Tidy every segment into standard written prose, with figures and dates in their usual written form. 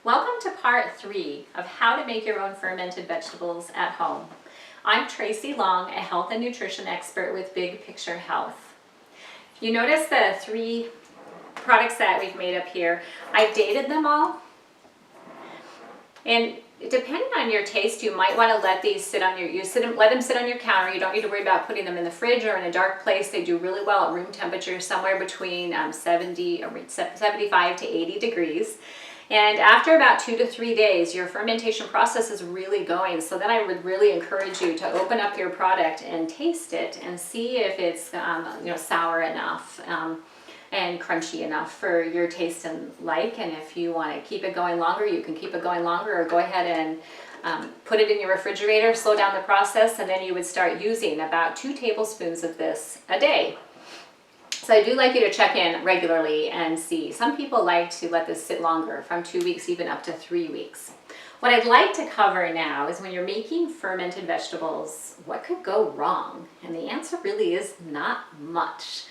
Welcome to part 3 of how to make your own fermented vegetables at home. I'm Tracy Long, a health and nutrition expert with Big Picture Health. You notice the 3 products that we've made up here. I've dated them all, and depending on your taste, you might want to let these sit on your, let them sit on your counter. You don't need to worry about putting them in the fridge or in a dark place. They do really well at room temperature, somewhere between 75 to 80 degrees. And after about 2 to 3 days, your fermentation process is really going. So then I would really encourage you to open up your product and taste it and see if it's sour enough and crunchy enough for your taste and like. And if you want to keep it going longer, you can keep it going longer, or go ahead and put it in your refrigerator, slow down the process, and then you would start using about 2 tablespoons of this a day. So I do like you to check in regularly and see. Some people like to let this sit longer, from 2 weeks even up to 3 weeks. What I'd like to cover now is when you're making fermented vegetables, what could go wrong? And the answer really is not much.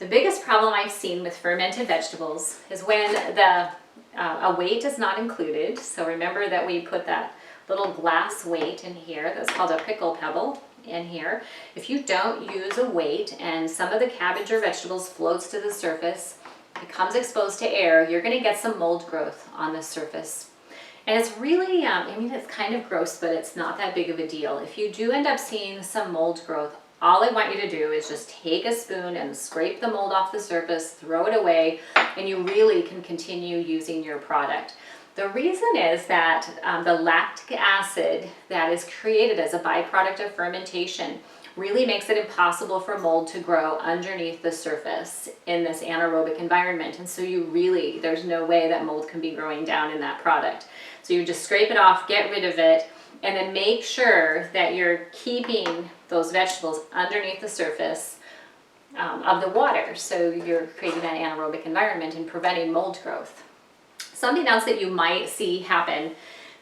The biggest problem I've seen with fermented vegetables is when a weight is not included. So remember that we put that little glass weight in here that's called a pickle pebble in here. If you don't use a weight and some of the cabbage or vegetables floats to the surface, becomes exposed to air, you're going to get some mold growth on the surface. And it's really, it's kind of gross, but it's not that big of a deal. If you do end up seeing some mold growth, all I want you to do is just take a spoon and scrape the mold off the surface, throw it away, and you really can continue using your product. The reason is that the lactic acid that is created as a byproduct of fermentation really makes it impossible for mold to grow underneath the surface in this anaerobic environment. And so there's no way that mold can be growing down in that product. So you just scrape it off, get rid of it, and then make sure that you're keeping those vegetables underneath the surface of the water. So you're creating that anaerobic environment and preventing mold growth. Something else that you might see happen,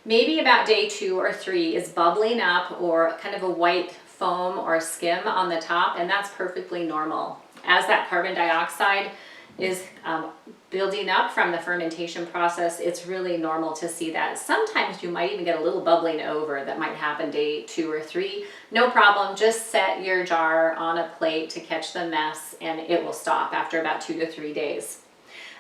maybe about day 2 or 3, is bubbling up or kind of a white foam or skim on the top, and that's perfectly normal. As that carbon dioxide is building up from the fermentation process, it's really normal to see that. Sometimes you might even get a little bubbling over that might happen day 2 or 3. No problem, just set your jar on a plate to catch the mess and it will stop after about 2 to 3 days.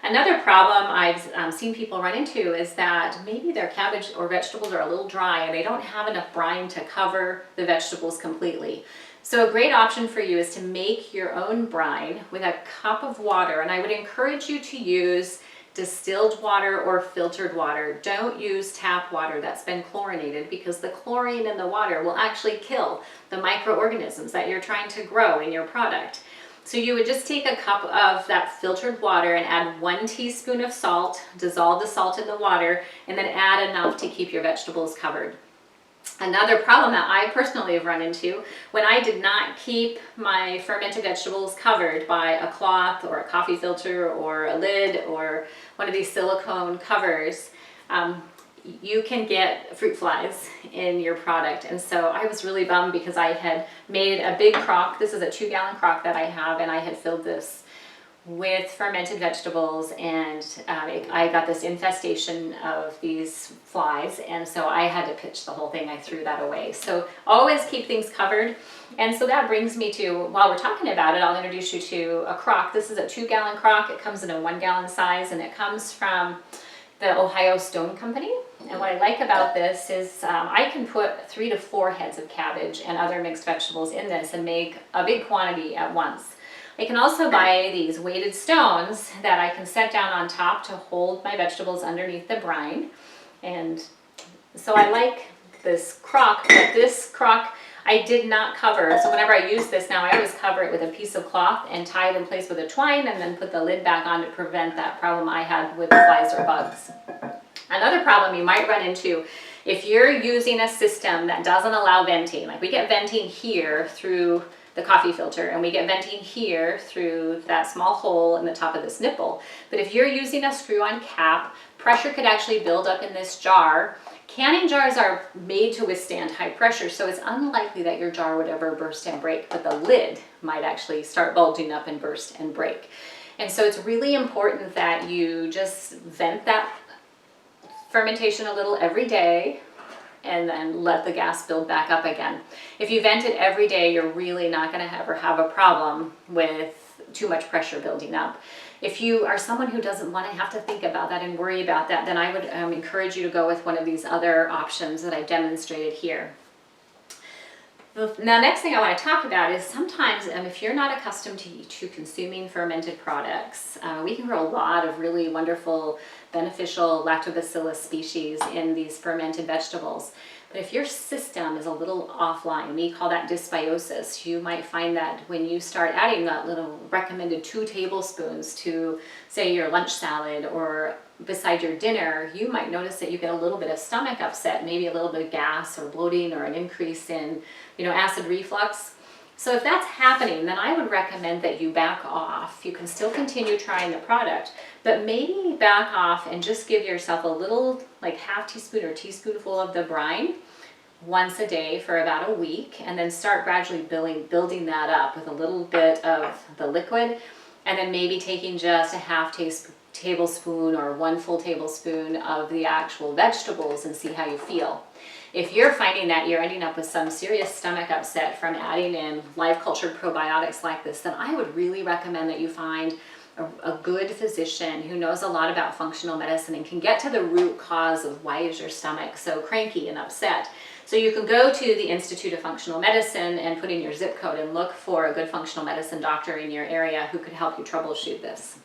Another problem I've seen people run into is that maybe their cabbage or vegetables are a little dry and they don't have enough brine to cover the vegetables completely. So a great option for you is to make your own brine with a cup of water, and I would encourage you to use distilled water or filtered water. Don't use tap water that's been chlorinated, because the chlorine in the water will actually kill the microorganisms that you're trying to grow in your product. So you would just take a cup of that filtered water and add 1 teaspoon of salt, dissolve the salt in the water, and then add enough to keep your vegetables covered. Another problem that I personally have run into, when I did not keep my fermented vegetables covered by a cloth or a coffee filter or a lid or one of these silicone covers, you can get fruit flies in your product. And so I was really bummed, because I had made a big crock. This is a 2-gallon crock that I have, and I had filled this with fermented vegetables, and I got this infestation of these flies, and so I had to pitch the whole thing. I threw that away. So always keep things covered. And so that brings me to, while we're talking about it, I'll introduce you to a crock. This is a 2-gallon crock. It comes in a 1-gallon size, and it comes from the Ohio Stone Company. And what I like about this is I can put 3 to 4 heads of cabbage and other mixed vegetables in this and make a big quantity at once. I can also buy these weighted stones that I can set down on top to hold my vegetables underneath the brine. And so I like this crock, but this crock I did not cover. So whenever I use this now, I always cover it with a piece of cloth and tie it in place with a twine, and then put the lid back on to prevent that problem I had with flies or bugs. Another problem you might run into, if you're using a system that doesn't allow venting, like we get venting here through the coffee filter, and we get venting here through that small hole in the top of this nipple. But if you're using a screw-on cap, pressure could actually build up in this jar. Canning jars are made to withstand high pressure, so it's unlikely that your jar would ever burst and break, but the lid might actually start bulging up and burst and break. And so it's really important that you just vent that fermentation a little every day, and then let the gas build back up again. If you vent it every day, you're really not going to ever have a problem with too much pressure building up. If you are someone who doesn't want to have to think about that and worry about that, then I would encourage you to go with one of these other options that I've demonstrated here. Now, next thing I want to talk about is sometimes if you're not accustomed to consuming fermented products, we can grow a lot of really wonderful, beneficial lactobacillus species in these fermented vegetables. But if your system is a little offline, we call that dysbiosis, you might find that when you start adding that little recommended 2 tablespoons to, say, your lunch salad or beside your dinner, you might notice that you get a little bit of stomach upset, maybe a little bit of gas or bloating or an increase in, acid reflux. So if that's happening, then I would recommend that you back off. You can still continue trying the product, but maybe back off and just give yourself a little, like half teaspoon or teaspoonful of the brine once a day for about a week, and then start gradually building that up with a little bit of the liquid, and then maybe taking just a half tablespoon or 1 full tablespoon of the actual vegetables and see how you feel. If you're finding that you're ending up with some serious stomach upset from adding in live cultured probiotics like this, then I would really recommend that you find a good physician who knows a lot about functional medicine and can get to the root cause of why is your stomach so cranky and upset. So you can go to the Institute of Functional Medicine and put in your zip code and look for a good functional medicine doctor in your area who could help you troubleshoot this.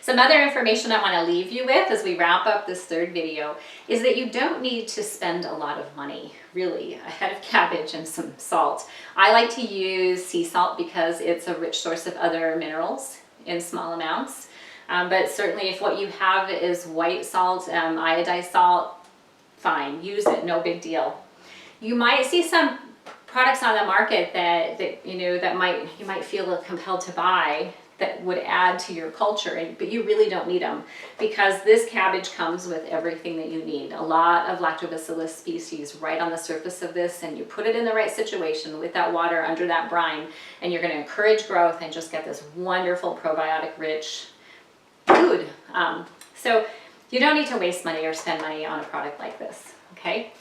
Some other information I want to leave you with as we wrap up this 3rd video is that you don't need to spend a lot of money, really, a head of cabbage and some salt. I like to use sea salt because it's a rich source of other minerals in small amounts. But certainly if what you have is white salt, iodized salt, fine, use it, no big deal. You might see some products on the market that you might feel compelled to buy that would add to your culture, but you really don't need them because this cabbage comes with everything that you need. A lot of lactobacillus species right on the surface of this, and you put it in the right situation with that water under that brine, and you're going to encourage growth and just get this wonderful probiotic rich food. So you don't need to waste money or spend money on a product like this, okay?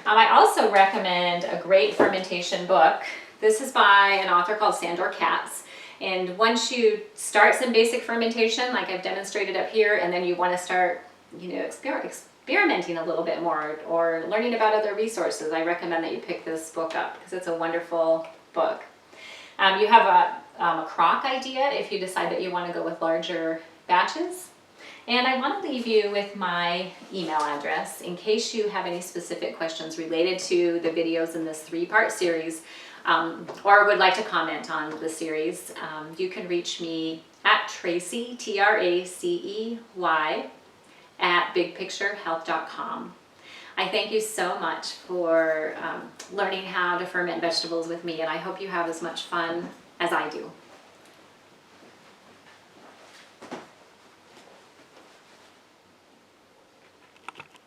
I also recommend a great fermentation book. This is by an author called Sandor Katz. And once you start some basic fermentation, like I've demonstrated up here, and then you want to start, experimenting a little bit more or learning about other resources, I recommend that you pick this book up because it's a wonderful book. You have a crock idea if you decide that you want to go with larger batches. And I want to leave you with my email address in case you have any specific questions related to the videos in this 3-part series. Or would like to comment on the series. You can reach me at Tracey, Tracey, at bigpicturehealth.com. I thank you so much for learning how to ferment vegetables with me, and I hope you have as much fun as I do.